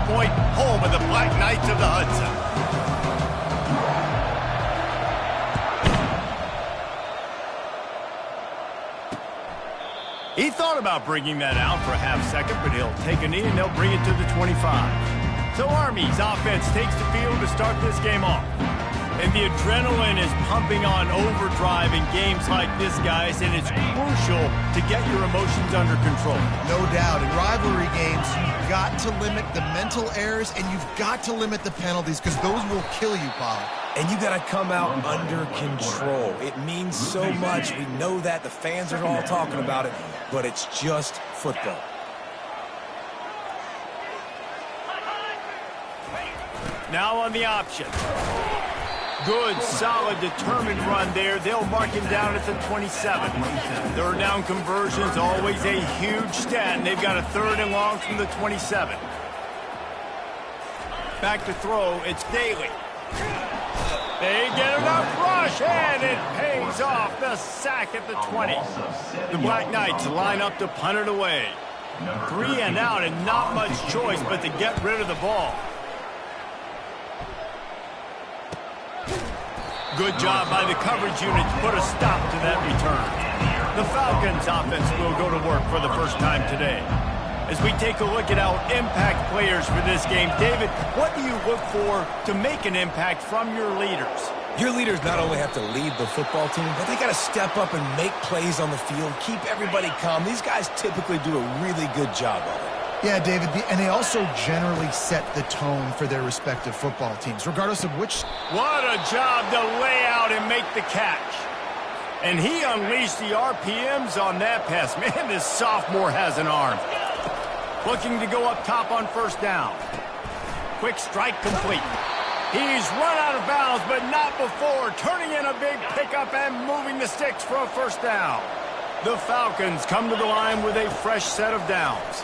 Point, home of the Black Knights of the Hudson. He thought about bringing that out for a half second, but he'll take a knee and they'll bring it to the 25. So Army's offense takes the field to start this game off. And the adrenaline is pumping on overdrive in games like this, guys, and it's crucial to get your emotions under control. No doubt. In rivalry games, you've got to limit the mental errors and you've got to limit the penalties because those will kill you, Pollard. And you got to come out under control. It means so much. We know that. The fans are all talking about it, but it's just football. Now on the option. Good, solid, determined run there. They'll mark him down at the 27. Third down conversions, always a huge stat, and they've got a 3rd and long from the 27. Back to throw, it's Daly. They get enough rush, and it pays off. The sack at the 20. The Black Knights line up to punt it away. 3 and out, and not much choice but to get rid of the ball. Good job by the coverage unit to put a stop to that return. The Falcons offense will go to work for the first time today. As we take a look at our impact players for this game, David, what do you look for to make an impact from your leaders? Your leaders not only have to lead the football team, but they got to step up and make plays on the field, keep everybody calm. These guys typically do a really good job of it. Yeah, David, and they also generally set the tone for their respective football teams, regardless of which. What a job to lay out and make the catch. And he unleashed the RPMs on that pass. Man, this sophomore has an arm. Looking to go up top on first down. Quick strike complete. He's run out of bounds, but not before. Turning in a big pickup and moving the sticks for a first down. The Falcons come to the line with a fresh set of downs.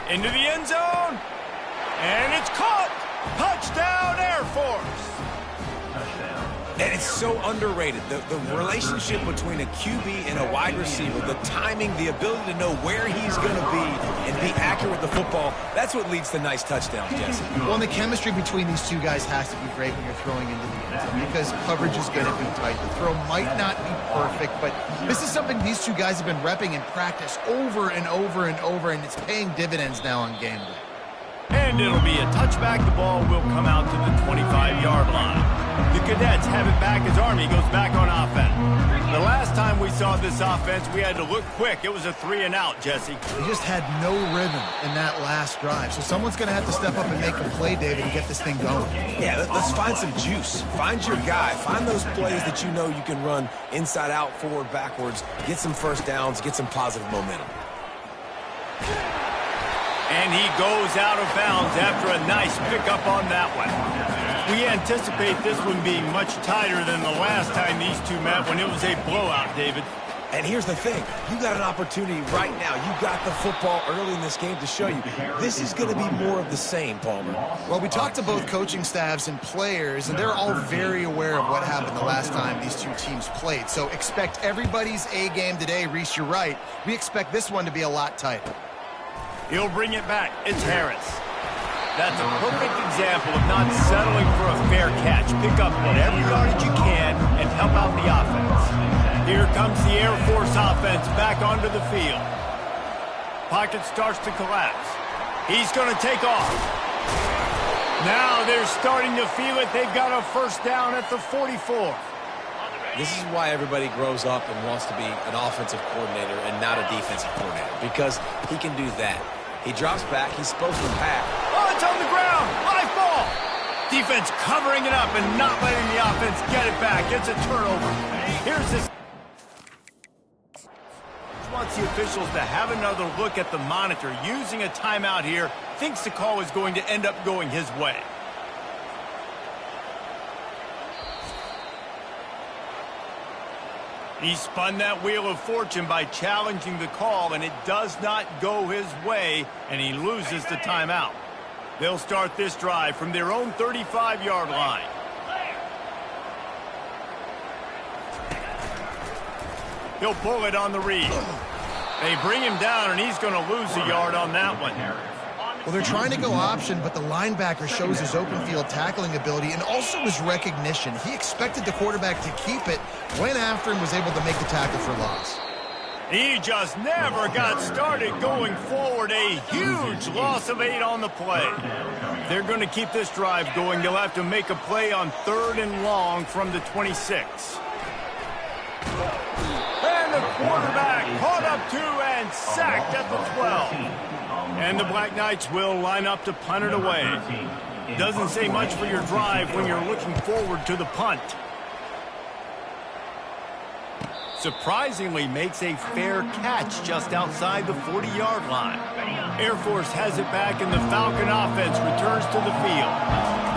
Into the end zone, and it's caught. Touchdown, Air Force. And it's so underrated. The relationship between a QB and a wide receiver, the timing, the ability to know where he's going to be and be accurate with the football, that's what leads to nice touchdowns, Jesse. Well, and the chemistry between these two guys has to be great when you're throwing into the end zone because coverage is going to be tight. The throw might not be perfect, but this is something these two guys have been repping in practice over and over and over, and it's paying dividends now on game day. And it'll be a touchback. The ball will come out to the 25-yard line. The Cadets have it back as Army goes back on offense. The last time we saw this offense, we had to look quick. It was a 3 and out, Jesse. They just had no rhythm in that last drive. So someone's going to have to step up and make a play, David, and get this thing going. Yeah, let's find some juice. Find your guy. Find those plays that you know you can run inside out, forward, backwards. Get some first downs. Get some positive momentum. And he goes out of bounds after a nice pickup on that one. We anticipate this one being much tighter than the last time these two met when it was a blowout, David. And here's the thing. You got an opportunity right now. You got the football early in this game to show you. This is going to be more of the same, Palmer. Well, we talked to both coaching staffs and players, and they're all very aware of what happened the last time these two teams played. So expect everybody's A game today. Reese, you're right. We expect this one to be a lot tighter. He'll bring it back. It's Harris. That's a perfect example of not settling for a fair catch. Pick up whatever yardage you can and help out the offense. Here comes the Air Force offense back onto the field. Pocket starts to collapse. He's going to take off. Now they're starting to feel it. They've got a first down at the 44. This is why everybody grows up and wants to be an offensive coordinator and not a defensive coordinator, because he can do that. He drops back. He's supposed to pass. Oh, it's on the ground. Live ball. Defense covering it up and not letting the offense get it back. It's a turnover. Here's this. Wants the officials to have another look at the monitor. Using a timeout here. Thinks the call is going to end up going his way. He spun that wheel of fortune by challenging the call, and it does not go his way, and he loses the timeout. They'll start this drive from their own 35-yard line. He'll pull it on the read. They bring him down, and he's going to lose a yard on that one. Well, they're trying to go option, but the linebacker shows his open field tackling ability and also his recognition. He expected the quarterback to keep it, went after him, was able to make the tackle for loss. He just never got started going forward. A huge loss of 8 on the play. They're going to keep this drive going. They'll have to make a play on 3rd and long from the 26. And the quarterback caught up 2 and sacked at the 12. And the Black Knights will line up to punt it away. Doesn't say much for your drive when you're looking forward to the punt. Surprisingly makes a fair catch just outside the 40-yard line. Air Force has it back, and the Falcon offense returns to the field.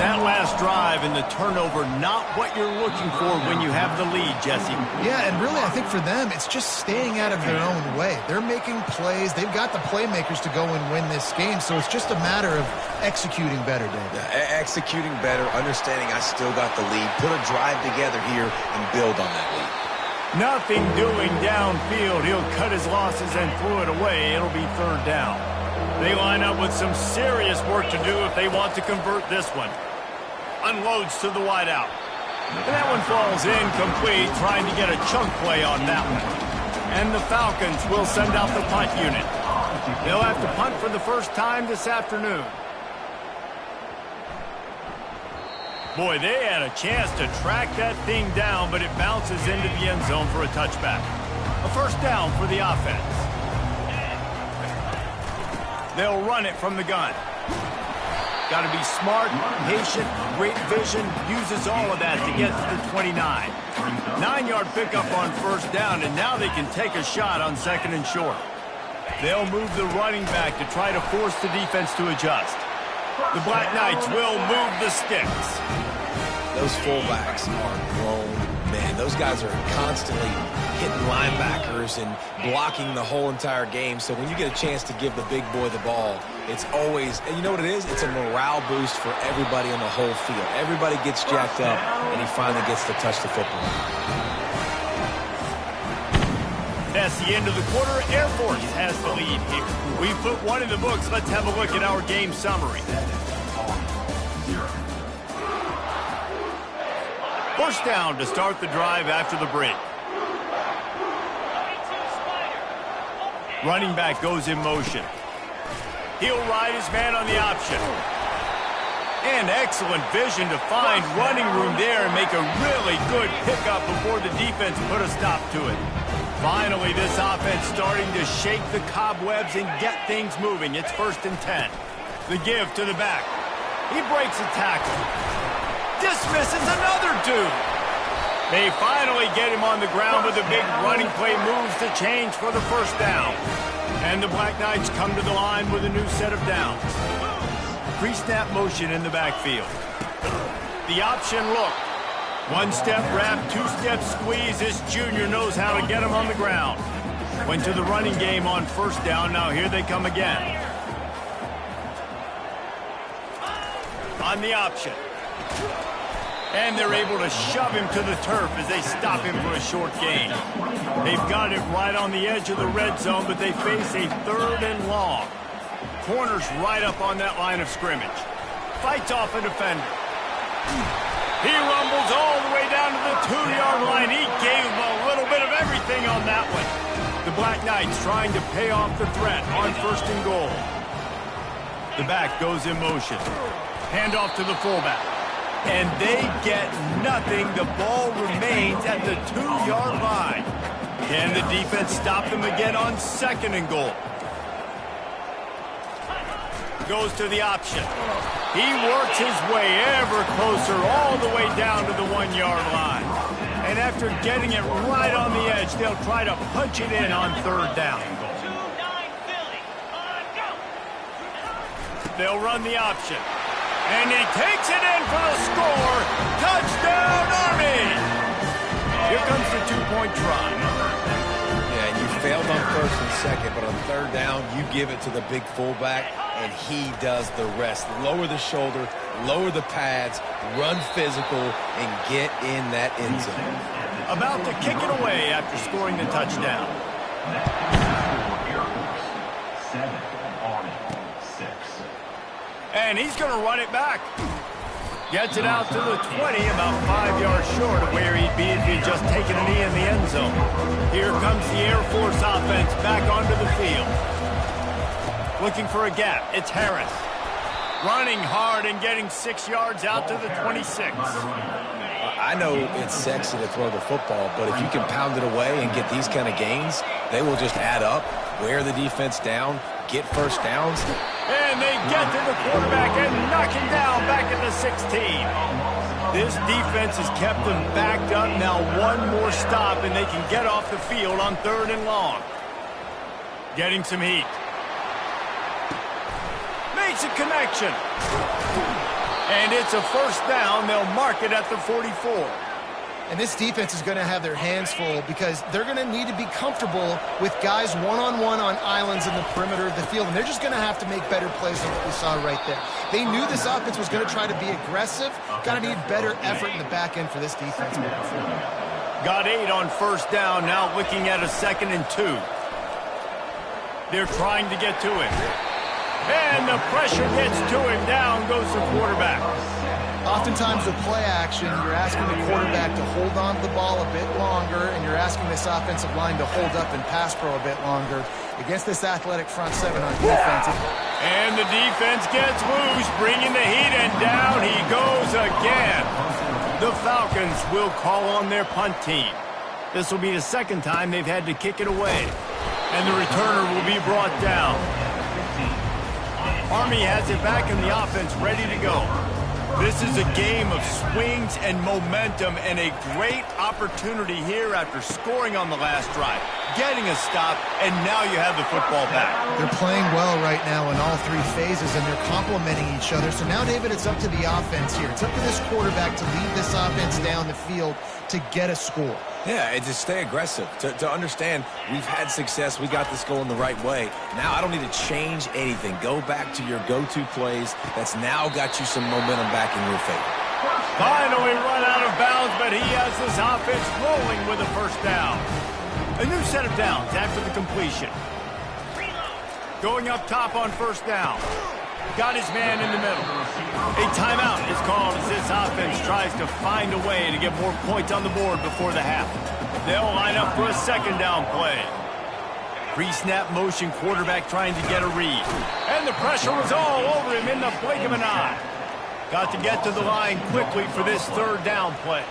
That last drive and the turnover, not what you're looking for when you have the lead, Jesse. Yeah, and really I think for them, it's just staying out of their own way. They're making plays. They've got the playmakers to go and win this game, so it's just a matter of executing better, David. Yeah, executing better, understanding I still got the lead, put a drive together here and build on that lead. Nothing doing downfield. He'll cut his losses and throw it away. It'll be 3rd down. They line up with some serious work to do if they want to convert this one. Unloads to the wideout. And that one falls incomplete, trying to get a chunk play on that one. And the Falcons will send out the punt unit. They'll have to punt for the first time this afternoon. Boy, they had a chance to track that thing down, but it bounces into the end zone for a touchback. A 1st down for the offense. They'll run it from the gun. Got to be smart, patient, great vision, uses all of that to get to the 29. 9-yard pickup on 1st down, and now they can take a shot on 2nd and short. They'll move the running back to try to force the defense to adjust. The Black Knights will move the sticks. Those fullbacks are grown men. Those guys are constantly hitting linebackers and blocking the whole entire game. So when you get a chance to give the big boy the ball, it's always, and you know what it is? It's a morale boost for everybody on the whole field. Everybody gets jacked up, and he finally gets to touch the football. That's the end of the quarter. Air Force has the lead here. We put one in the books. Let's have a look at our game summary. 1st down to start the drive after the break. Running back goes in motion. He'll ride his man on the option. And excellent vision to find running room there and make a really good pickup before the defense put a stop to it. Finally, this offense starting to shake the cobwebs and get things moving. It's 1st and 10. The give to the back. He breaks a tackle. Dismisses another 2. They finally get him on the ground, but the big running play moves the change for the 1st down. And the Black Knights come to the line with a new set of downs. Pre-snap motion in the backfield. The option look. 1-step wrap, 2-step squeeze. This junior knows how to get him on the ground. Went to the running game on 1st down. Now here they come again. On the option. And they're able to shove him to the turf as they stop him for a short gain. They've got it right on the edge of the red zone, but they face a 3rd and long. Corner's right up on that line of scrimmage. Fights off a defender. He rumbles all the way down to the 2-yard line. He gave him a little bit of everything on that one. The Black Knights trying to pay off the threat on 1st and goal. The back goes in motion. Handoff to the fullback. And they get nothing. The ball remains at the 2-yard line. Can the defense stop them again on 2nd and goal? Goes to the option. He works his way ever closer all the way down to the 1-yard line. And after getting it right on the edge, they'll try to punch it in on 3rd down. They'll run the option. And he takes it in for the score. Touchdown, Army! Here comes the 2-point try. Yeah, and you failed on 1st and 2nd, but on 3rd down, you give it to the big fullback, and he does the rest. Lower the shoulder, lower the pads, run physical, and get in that end zone. About to kick it away after scoring the touchdown. 7, Army, 6. And he's going to run it back. Gets it out to the 20, about 5 yards short of where he'd be if he'd just taken a knee in the end zone. Here comes the Air Force offense back onto the field. Looking for a gap. It's Harris. Running hard and getting 6 yards out to the 26. I know it's sexy to throw the football, but if you can pound it away and get these kind of gains, they will just add up, wear the defense down, get first downs. And they get to the quarterback and knock him down back at the 16. This defense has kept them backed up. Now one more stop and they can get off the field on 3rd and long. Getting some heat. Makes a connection. And it's a first down. They'll mark it at the 44. And this defense is going to have their hands full because they're going to need to be comfortable with guys one-on-one on islands in the perimeter of the field. And they're just going to have to make better plays than what we saw right there. They knew this offense was going to try to be aggressive. Got to need better effort in the back end for this defense moving forward. Got 8 on first down. Now looking at a 2nd and 2. They're trying to get to him. And the pressure gets to him. Down goes the quarterback. Oftentimes with play action, you're asking the quarterback to hold on to the ball a bit longer, and you're asking this offensive line to hold up and pass pro a bit longer against this athletic front 7 on defense. And the defense gets loose, bringing the heat, and down he goes again. The Falcons will call on their punt team. This will be the 2nd time they've had to kick it away. And the returner will be brought down. Army has it back in the offense, ready to go. This is a game of swings and momentum and a great opportunity here after scoring on the last drive, getting a stop, and now you have the football back. They're playing well right now in all 3 phases, and they're complementing each other. So now, David, it's up to the offense here. It's up to this quarterback to lead this offense down the field to get a score. Yeah, and to stay aggressive, to understand we've had success, we got this going the right way. Now I don't need to change anything. Go back to your go-to plays. That's now got you some momentum back in your favor. Finally run out of bounds, but he has this offense rolling with a first down. A new set of downs after the completion. Going up top on first down. Got his man in the middle. A timeout is called as this offense tries to find a way to get more points on the board before the half. They'll line up for a 2nd down play. Pre-snap motion, quarterback trying to get a read. And the pressure was all over him in the blink of an eye. Got to get to the line quickly for this 3rd down play.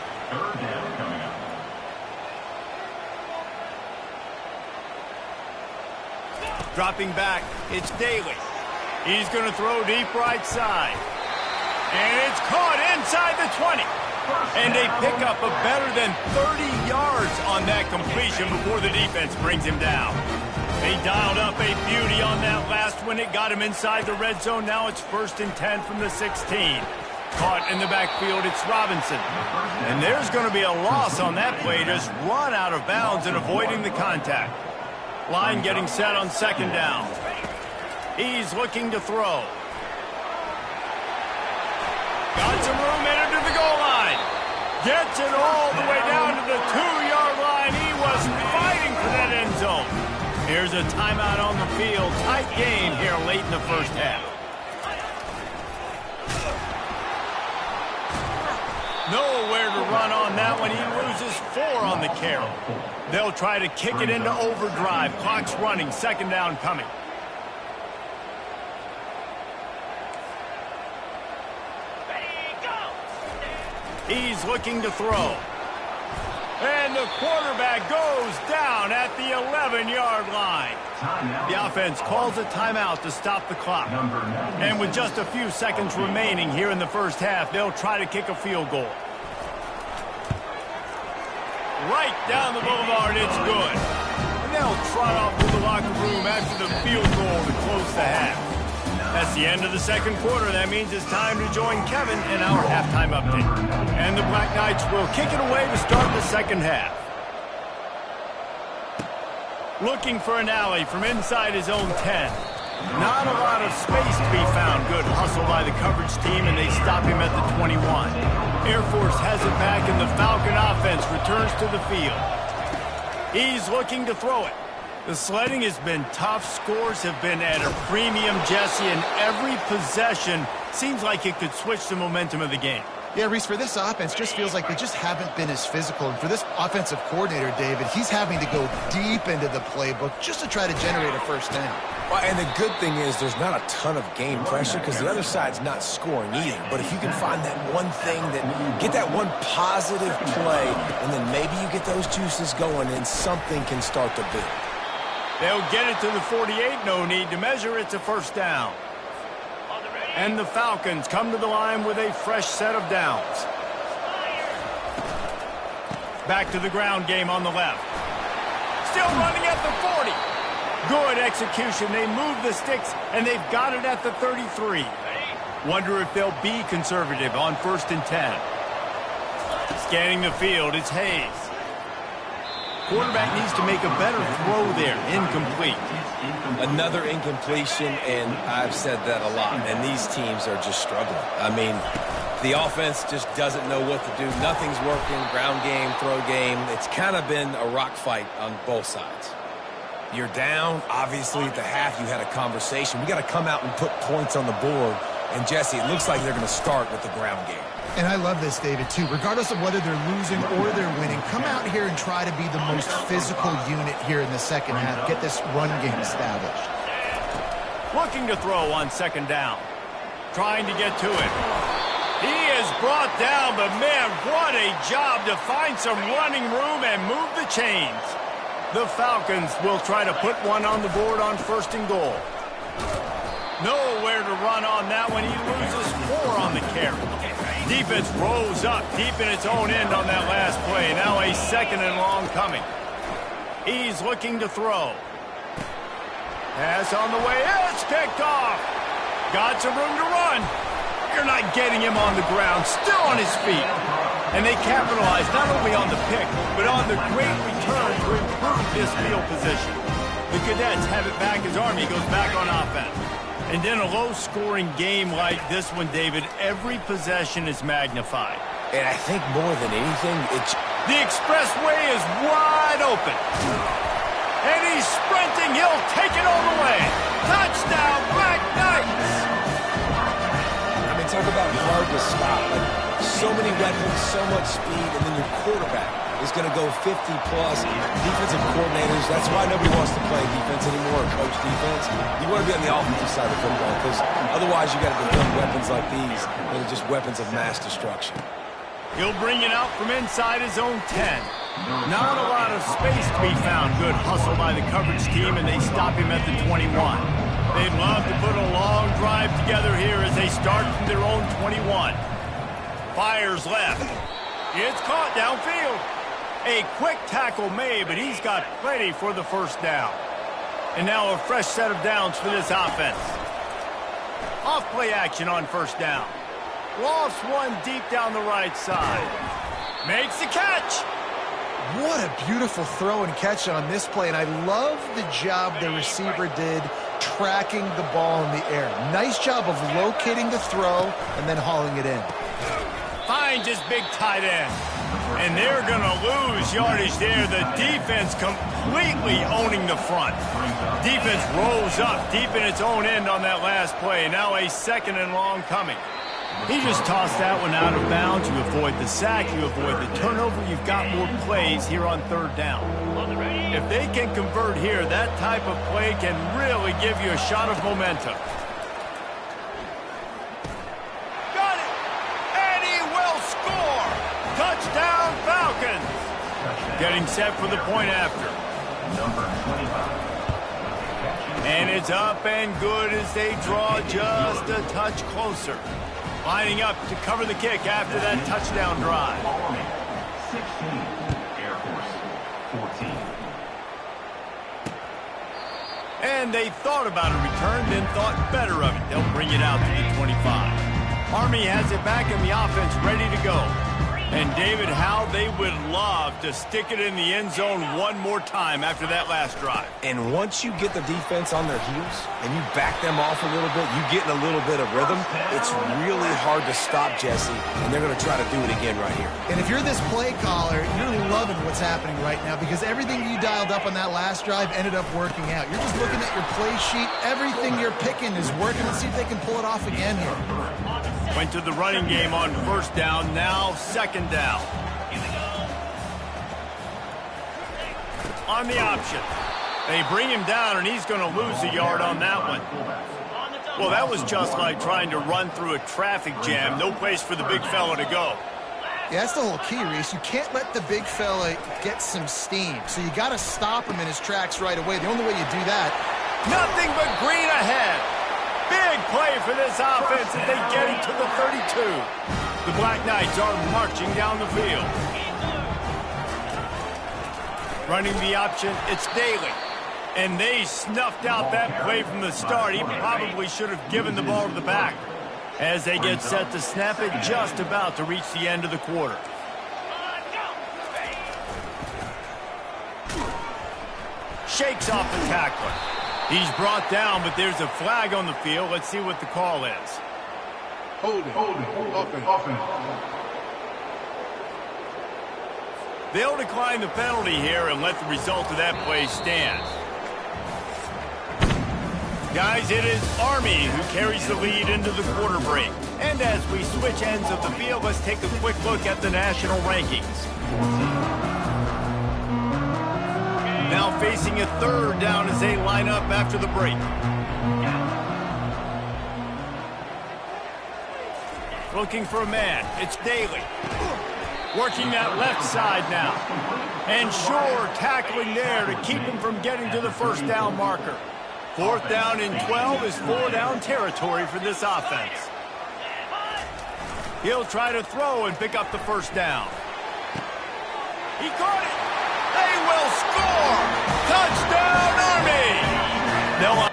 Dropping back, it's Daly. He's going to throw deep right side. And it's caught inside the 20. And they pick up a better than 30 yards on that completion before the defense brings him down. They dialed up a beauty on that last one. It got him inside the red zone. Now it's 1st and 10 from the 16. Caught in the backfield, it's Robinson. And there's going to be a loss on that play. Just run out of bounds and avoiding the contact. Line getting set on 2nd down. He's looking to throw. Got some room into the goal line. Gets it all the way down to the 2-yard line. He was fighting for that end zone. Here's a timeout on the field. Tight game here late in the first half. Nowhere to run on that one. He loses 4 on the carry. They'll try to kick it into overdrive. Clock's running. 2nd down coming. He's looking to throw. And the quarterback goes down at the 11-yard line. The offense calls a timeout to stop the clock. And with just a few seconds remaining here in the first half, they'll try to kick a field goal. Right down the boulevard, it's good. And they'll trot off to the locker room after the field goal to close the half. That's the end of the 2nd quarter. That means it's time to join Kevin in our halftime update. And the Black Knights will kick it away to start the 2nd half. Looking for an alley from inside his own 10. Not a lot of space to be found. Good hustle by the coverage team, and they stop him at the 21. Air Force has it back, and the Falcon offense returns to the field. He's looking to throw it. The sledding has been tough. Scores have been at a premium, Jesse, and every possession seems like it could switch the momentum of the game. Yeah, Reese, for this offense, just feels like they just haven't been as physical. And for this offensive coordinator, David, he's having to go deep into the playbook just to try to generate a first down. Well, and the good thing is there's not a ton of game pressure because the other side's not scoring either. But if you can find that one thing, get that one positive play, and then maybe you get those juices going and something can start to build. They'll get it to the 48, no need to measure. It's a first down. And the Falcons come to the line with a fresh set of downs. Back to the ground game on the left. Still running at the 40. Good execution. They move the sticks, and they've got it at the 33. Wonder if they'll be conservative on 1st and 10. Scanning the field, it's Hayes. Quarterback needs to make a better throw there. Incomplete. Another incompletion, and I've said that a lot, and these teams are just struggling. I mean, the offense just doesn't know what to do. Nothing's working. Ground game, throw game. It's kind of been a rock fight on both sides. You're down. Obviously, at the half, you had a conversation. We got to come out and put points on the board. And, Jesse, it looks like they're going to start with the ground game. And I love this, David, too. Regardless of whether they're losing or they're winning, come out here and try to be the most physical unit here in the second half. Get this run game established. Looking to throw on 2nd down. Trying to get to it. He is brought down, but, man, what a job to find some running room and move the chains. The Falcons will try to put one on the board on 1st and goal. Nowhere to run on that one. He loses 4 on the carry. Defense rolls up deep in its own end on that last play. Now a 2nd and long coming. He's looking to throw. Pass on the way. It's picked off. Got some room to run. You're not getting him on the ground. Still on his feet. And they capitalize not only on the pick, but on the great return to improve this field position. The Cadets have it back as Army goes back on offense. And in a low-scoring game like this one, David, every possession is magnified. And I think more than anything, the expressway is wide open. And he's sprinting. He'll take it all the way. Touchdown, Black Knights! I mean, talk about hard to stop. Like, so many weapons, so much speed, and then your quarterback is going to go 50-plus. Defensive coordinators, that's why nobody wants to play defense anymore or coach defense. You want to be on the offensive side of football because otherwise you got to defend weapons like these that are just weapons of mass destruction. He'll bring it out from inside his own 10. Not a lot of space to be found. Good hustle by the coverage team, and they stop him at the 21. They'd love to put a long drive together here as they start from their own 21. Fires left. It's caught downfield. A quick tackle made, but he's got plenty for the first down. And now a fresh set of downs for this offense. Off play action on 1st down. Lofts one deep down the right side. Makes the catch. What a beautiful throw and catch on this play, and I love the job the receiver did tracking the ball in the air. Nice job of locating the throw and then hauling it in. Finds his big tight end. And they're going to lose yardage there. The defense completely owning the front. Defense rolls up deep in its own end on that last play. Now a 2nd and long coming. He just tossed that one out of bounds. You avoid the sack. You avoid the turnover. You've got more plays here on 3rd down. If they can convert here, that type of play can really give you a shot of momentum. Got it! And he will score! Touchdown, Falcons! Getting set for the point after. And it's up and good as they draw just a touch closer. Lining up to cover the kick after that touchdown drive. 16, Air Force 14. And they thought about a return, then thought better of it. They'll bring it out to the 25. Army has it back and the offense ready to go. And David, how they would love to stick it in the end zone one more time after that last drive. And once you get the defense on their heels and you back them off a little bit, you get in a little bit of rhythm, it's really hard to stop Jesse, and they're going to try to do it again right here. And if you're this play caller, you're loving what's happening right now because everything you dialed up on that last drive ended up working out. You're just looking at your play sheet. Everything you're picking is working. Let's see if they can pull it off again here. Went to the running game on first down, now second down. On the option. They bring him down, and he's going to lose a yard on that one. Well, that was just like trying to run through a traffic jam. No place for the big fella to go. Yeah, that's the whole key, Reese. You can't let the big fella get some steam. So you got to stop him in his tracks right away. The only way you do that. Nothing but green ahead. Big play for this offense as they get it to the 32. The Black Knights are marching down the field. Running the option, it's Daly. And they snuffed out that play from the start. He probably should have given the ball to the back. As they get set to snap it, just about to reach the end of the quarter. Shakes off the tackler. He's brought down, but there's a flag on the field. Let's see what the call is. Hold it. Offense. They'll decline the penalty here and let the result of that play stand. Guys, it is Army who carries the lead into the quarter break. And as we switch ends of the field, let's take a quick look at the national rankings. Now facing a third down as they line up after the break. Looking for a man. It's Daly. Working that left side now. And Shore tackling there to keep him from getting to the first down marker. Fourth down and 12 is four down territory for this offense. He'll try to throw and pick up the first down. He caught it. They will score! Touchdown, Army! They'll...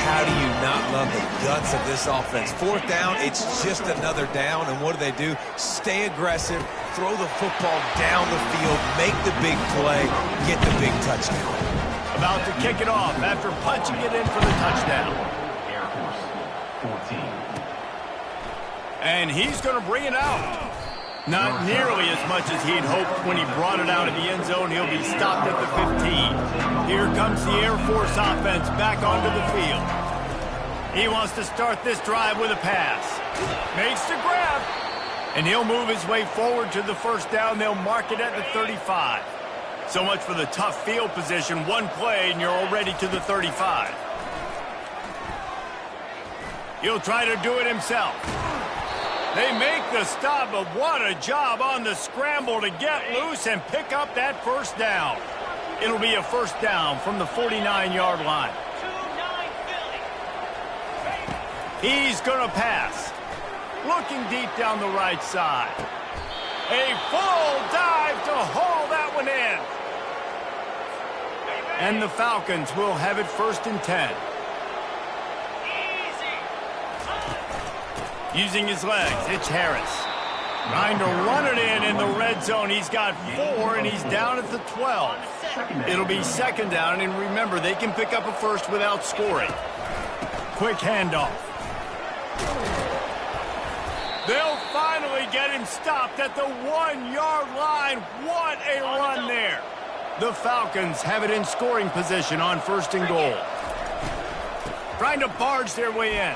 How do you not love the guts of this offense? Fourth down, it's just another down, and what do? Stay aggressive, throw the football down the field, make the big play, get the big touchdown. About to kick it off after punching it in for the touchdown. Air Force 14. And he's going to bring it out. Not nearly as much as he'd hoped when he brought it out of the end zone. He'll be stopped at the 15. Here comes the Air Force offense back onto the field. He wants to start this drive with a pass. Makes the grab. And he'll move his way forward to the first down. They'll mark it at the 35. So much for the tough field position. One play and you're already to the 35. He'll try to do it himself. They make the stop, but what a job on the scramble to get loose and pick up that first down. It'll be a first down from the 49-yard line. He's going to pass. Looking deep down the right side. A full dive to haul that one in. And the Falcons will have it first and 10. Using his legs, it's Harris. Trying to run it in the red zone. He's got 4, and he's down at the 12. It'll be second down, and remember, they can pick up a first without scoring. Quick handoff. They'll finally get him stopped at the 1-yard line. What a run there. The Falcons have it in scoring position on first and goal. Trying to barge their way in.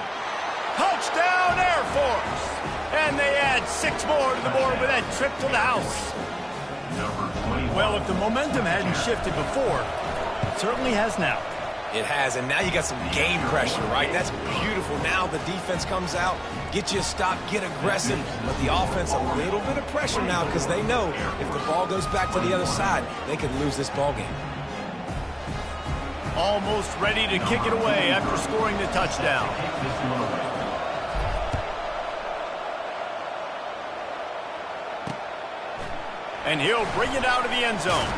Touchdown, Air Force! And they add 6 more to the board with that trip to the house. Well, if the momentum hadn't shifted before, it certainly has now. It has, and now you got some game pressure, right? That's beautiful. Now the defense comes out, get you a stop, get aggressive, but the offense a little bit of pressure now because they know if the ball goes back to the other side, they could lose this ball game. Almost ready to kick it away after scoring the touchdown. And he'll bring it out of the end zone.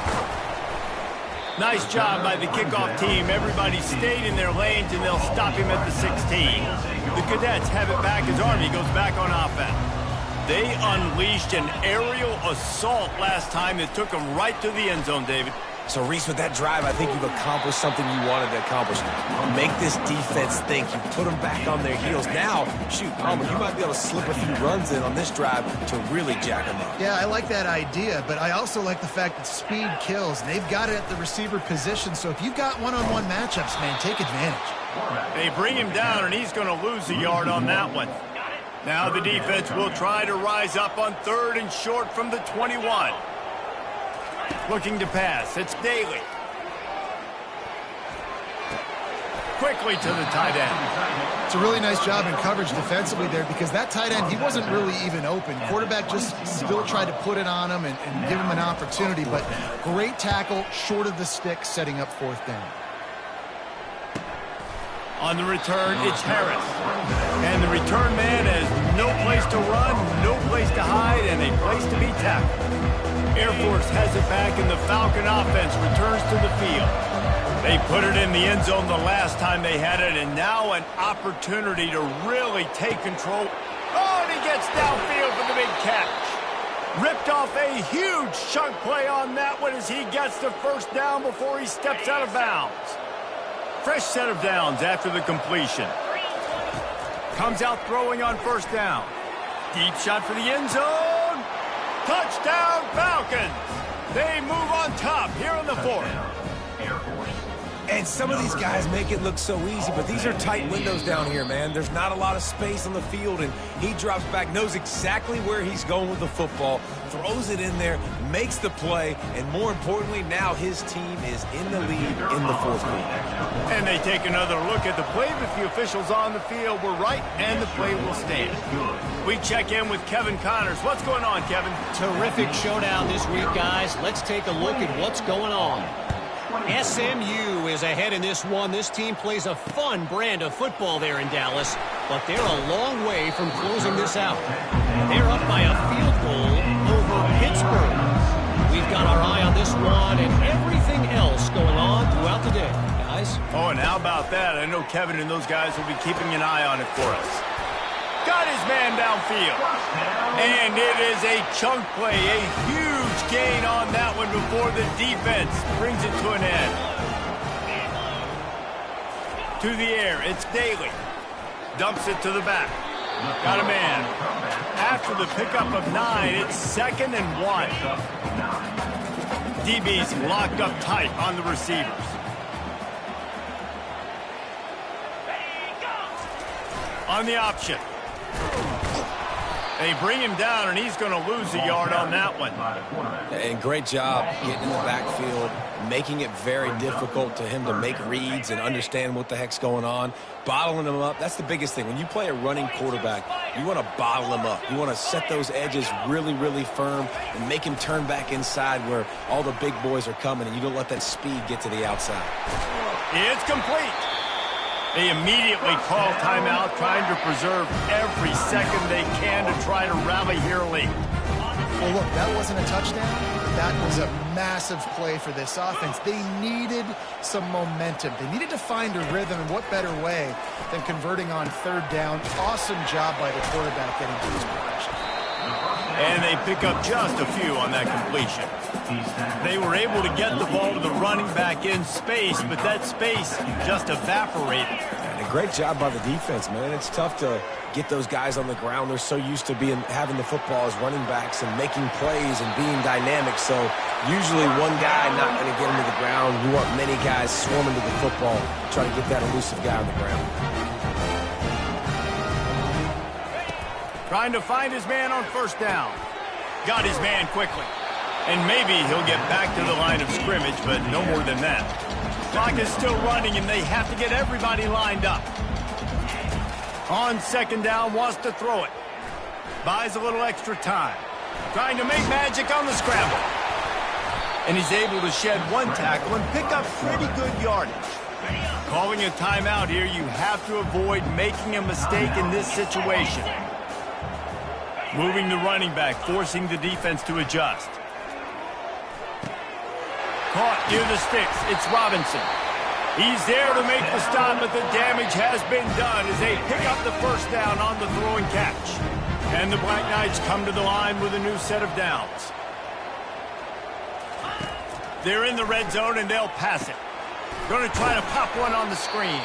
Nice job by the kickoff team. Everybody stayed in their lanes, and they'll stop him at the 16. The Cadets have it back as Army goes back on offense. They unleashed an aerial assault last time that took them right to the end zone, David. So, Reese, with that drive, I think you've accomplished something you wanted to accomplish. Make this defense think. You put them back on their heels. Now, shoot, Palmer, you might be able to slip a few runs in on this drive to really jack them up. Yeah, I like that idea, but I also like the fact that speed kills. And they've got it at the receiver position, so if you've got one-on-one matchups, man, take advantage. They bring him down, and he's going to lose a yard on that one. Now the defense will try to rise up on 3rd and short from the 21. Looking to pass. It's Daly. Quickly to the tight end. It's a really nice job in coverage defensively there because that tight end, he wasn't really even open. Quarterback just still tried to put it on him and give him an opportunity, but great tackle short of the stick, setting up 4th down. On the return, it's Harris. And the return man has no place to run, no place to hide, and a place to be tackled. Air Force has it back, and the Falcon offense returns to the field. They put it in the end zone the last time they had it, and now an opportunity to really take control. Oh, and he gets downfield for the big catch. Ripped off a huge chunk play on that one as he gets the 1st down before he steps out of bounds. Fresh set of downs after the completion. Comes out throwing on 1st down. Deep shot for the end zone. Touchdown, Falcons. They move on top here in the 4th. And some of these guys make it look so easy, but these are tight windows down here, man. There's not a lot of space on the field, and he drops back, knows exactly where he's going with the football, throws it in there, makes the play, and more importantly, now his team is in the lead in the 4th quarter. And they take another look at the play, but the officials on the field were right, and the play will stand. We check in with Kevin Connors. What's going on, Kevin? Terrific showdown this week, guys. Let's take a look at what's going on. SMU is ahead in this one. This team plays a fun brand of football there in Dallas, but they're a long way from closing this out. They're up by a field goal over Pittsburgh. We've got our eye on this one and everything else going on throughout the day, guys. Oh, and how about that? I know Kevin and those guys will be keeping an eye on it for us. Got his man downfield. And it is a chunk play, a huge gain on that one before the defense brings it to an end. To the air, it's Daly. Dumps it to the back. Got a man. After the pickup of 9, it's 2nd and 1. DB's locked up tight on the receivers. On the option. They bring him down, and he's going to lose a yard on that one. And great job getting in the backfield, making it very difficult to him to make reads and understand what the heck's going on. Bottling him up, that's the biggest thing. When you play a running quarterback, you want to bottle him up. You want to set those edges really, really firm and make him turn back inside where all the big boys are coming, and you don't let that speed get to the outside. It's complete. They immediately call timeout, trying to preserve every second they can to try to rally here late. Well, look, that wasn't a touchdown. That was a massive play for this offense. They needed some momentum. They needed to find a rhythm, and what better way than converting on 3rd down. Awesome job by the quarterback getting to his progression. And they pick up just a few on that completion. They were able to get the ball to the running back in space, but that space just evaporated. And a great job by the defense, man. It's tough to get those guys on the ground. They're so used to having the football as running backs and making plays and being dynamic. So usually one guy not going to get him to the ground. You want many guys swarming to the football, trying to get that elusive guy on the ground. Trying to find his man on 1st down. Got his man quickly. And maybe he'll get back to the line of scrimmage, but no more than that. Clock is still running, and they have to get everybody lined up. On 2nd down, wants to throw it. Buys a little extra time. Trying to make magic on the scramble. And he's able to shed one tackle and pick up pretty good yardage. Calling a timeout here, you have to avoid making a mistake in this situation. Moving the running back, forcing the defense to adjust. caught near the sticks. It's Robinson. He's there to make the stop, but the damage has been done as they pick up the first down on the throw and catch. And the Black Knights come to the line with a new set of downs. They're in the red zone, and they'll pass it. Going to try to pop one on the screen.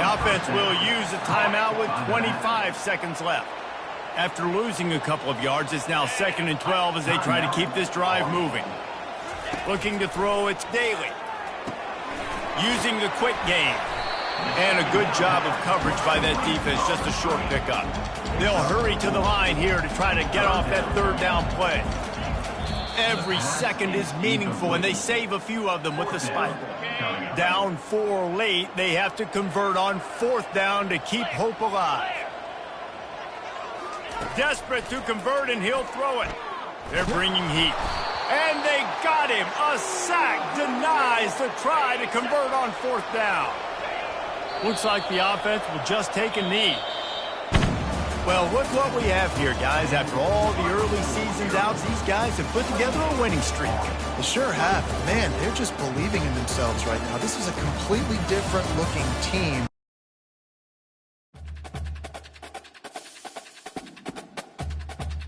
The offense will use a timeout with 25 seconds left. After losing a couple of yards, it's now 2nd and 12 as they try to keep this drive moving. Looking to throw, it's Daly. Using the quick game. And a good job of coverage by that defense, just a short pickup. They'll hurry to the line here to try to get off that third down play. Every second is meaningful, and they save a few of them with the spike. Down 4 late, they have to convert on 4th down to keep hope alive. Desperate to convert, and he'll throw it. They're bringing heat. And they got him. A sack denies the try to convert on 4th down. Looks like the offense will just take a knee. Well, look what we have here, guys. After all the early season's outs, these guys have put together a winning streak. They sure have. Man, they're just believing in themselves right now. This is a completely different looking team